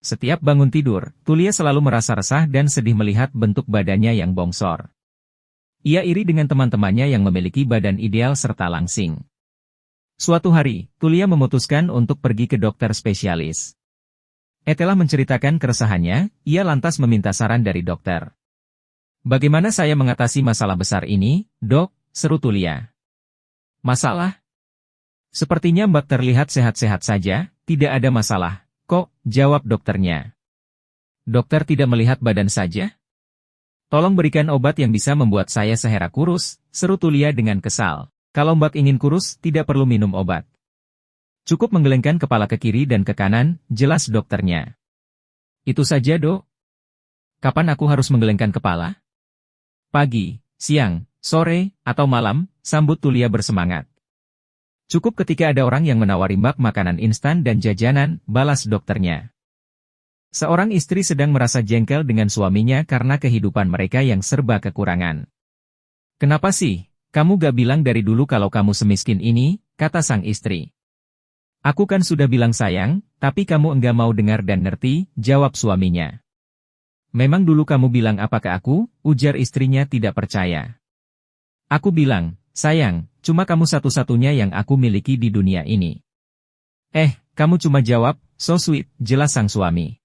Setiap bangun tidur, Tulia selalu merasa resah dan sedih melihat bentuk badannya yang bongsor. Ia iri dengan teman-temannya yang memiliki badan ideal serta langsing. Suatu hari, Tulia memutuskan untuk pergi ke dokter spesialis. Telah menceritakan keresahannya, ia lantas meminta saran dari dokter. "Bagaimana saya mengatasi masalah besar ini, dok?" seru Tulia. "Masalah? Sepertinya Mbak terlihat sehat-sehat saja, tidak ada masalah, kok," jawab dokternya. "Dokter tidak melihat badan saja? Tolong berikan obat yang bisa membuat saya sehera kurus," seru Tulia dengan kesal. "Kalau Mbak ingin kurus, tidak perlu minum obat. Cukup menggelengkan kepala ke kiri dan ke kanan," jelas dokternya. "Itu saja, dok? Kapan aku harus menggelengkan kepala? Pagi, siang, sore, atau malam?" sambut Tulia bersemangat. "Cukup ketika ada orang yang menawari Mbak makanan instan dan jajanan," balas dokternya. Seorang istri sedang merasa jengkel dengan suaminya karena kehidupan mereka yang serba kekurangan. "Kenapa sih, kamu gak bilang dari dulu kalau kamu semiskin ini?" kata sang istri. "Aku kan sudah bilang sayang, tapi kamu enggak mau dengar dan ngerti," jawab suaminya. "Memang dulu kamu bilang apa ke aku?" ujar istrinya tidak percaya. "Aku bilang, sayang, cuma kamu satu-satunya yang aku miliki di dunia ini." Kamu cuma jawab, "so sweet," jelas sang suami.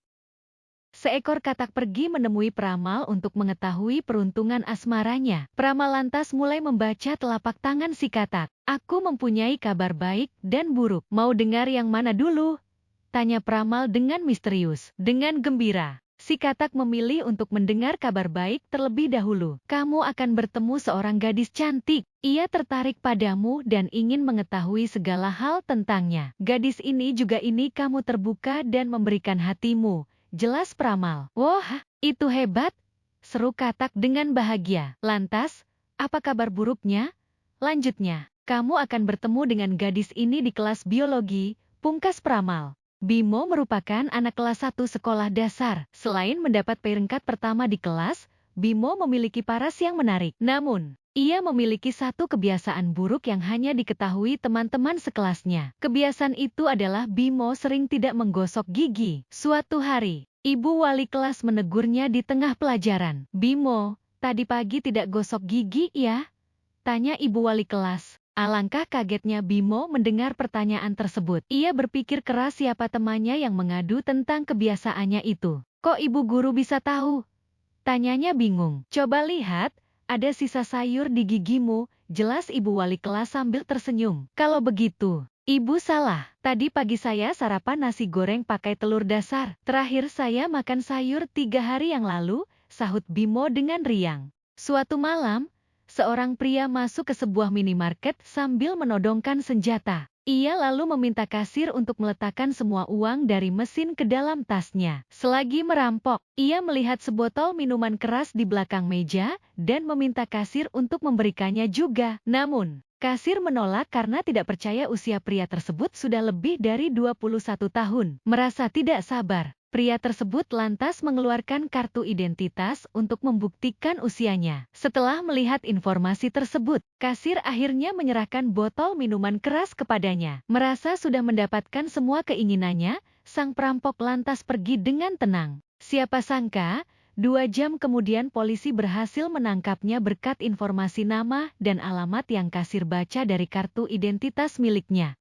Seekor katak pergi menemui peramal untuk mengetahui peruntungan asmaranya. Peramal lantas mulai membaca telapak tangan si katak. "Aku mempunyai kabar baik dan buruk. Mau dengar yang mana dulu?" tanya peramal dengan misterius. Dengan gembira, si katak memilih untuk mendengar kabar baik terlebih dahulu. "Kamu akan bertemu seorang gadis cantik. Ia tertarik padamu dan ingin mengetahui segala hal tentangnya. Gadis ini juga ini kamu terbuka dan memberikan hatimu," jelas peramal. "Wah, itu hebat!" seru katak dengan bahagia. "Lantas, apa kabar buruknya?" lanjutnya. "Kamu akan bertemu dengan gadis ini di kelas biologi," pungkas peramal. Bimo merupakan anak kelas 1 sekolah dasar. Selain mendapat peringkat pertama di kelas, Bimo memiliki paras yang menarik. Namun, ia memiliki satu kebiasaan buruk yang hanya diketahui teman-teman sekelasnya. Kebiasaan itu adalah Bimo sering tidak menggosok gigi. Suatu hari, ibu wali kelas menegurnya di tengah pelajaran. "Bimo, tadi pagi tidak gosok gigi ya?" tanya ibu wali kelas. Alangkah kagetnya Bimo mendengar pertanyaan tersebut. Ia berpikir keras siapa temannya yang mengadu tentang kebiasaannya itu. "Kok ibu guru bisa tahu?" tanyanya bingung. "Coba lihat, ada sisa sayur di gigimu," jelas ibu wali kelas sambil tersenyum. "Kalau begitu, ibu salah. Tadi pagi saya sarapan nasi goreng pakai telur dasar. Terakhir saya makan sayur 3 hari yang lalu," sahut Bimo dengan riang. Suatu malam, seorang pria masuk ke sebuah minimarket sambil menodongkan senjata. Ia lalu meminta kasir untuk meletakkan semua uang dari mesin ke dalam tasnya. Selagi merampok, ia melihat sebotol minuman keras di belakang meja dan meminta kasir untuk memberikannya juga. Namun, kasir menolak karena tidak percaya usia pria tersebut sudah lebih dari 21 tahun. Merasa tidak sabar, pria tersebut lantas mengeluarkan kartu identitas untuk membuktikan usianya. Setelah melihat informasi tersebut, kasir akhirnya menyerahkan botol minuman keras kepadanya. Merasa sudah mendapatkan semua keinginannya, sang perampok lantas pergi dengan tenang. Siapa sangka, 2 jam kemudian polisi berhasil menangkapnya berkat informasi nama dan alamat yang kasir baca dari kartu identitas miliknya.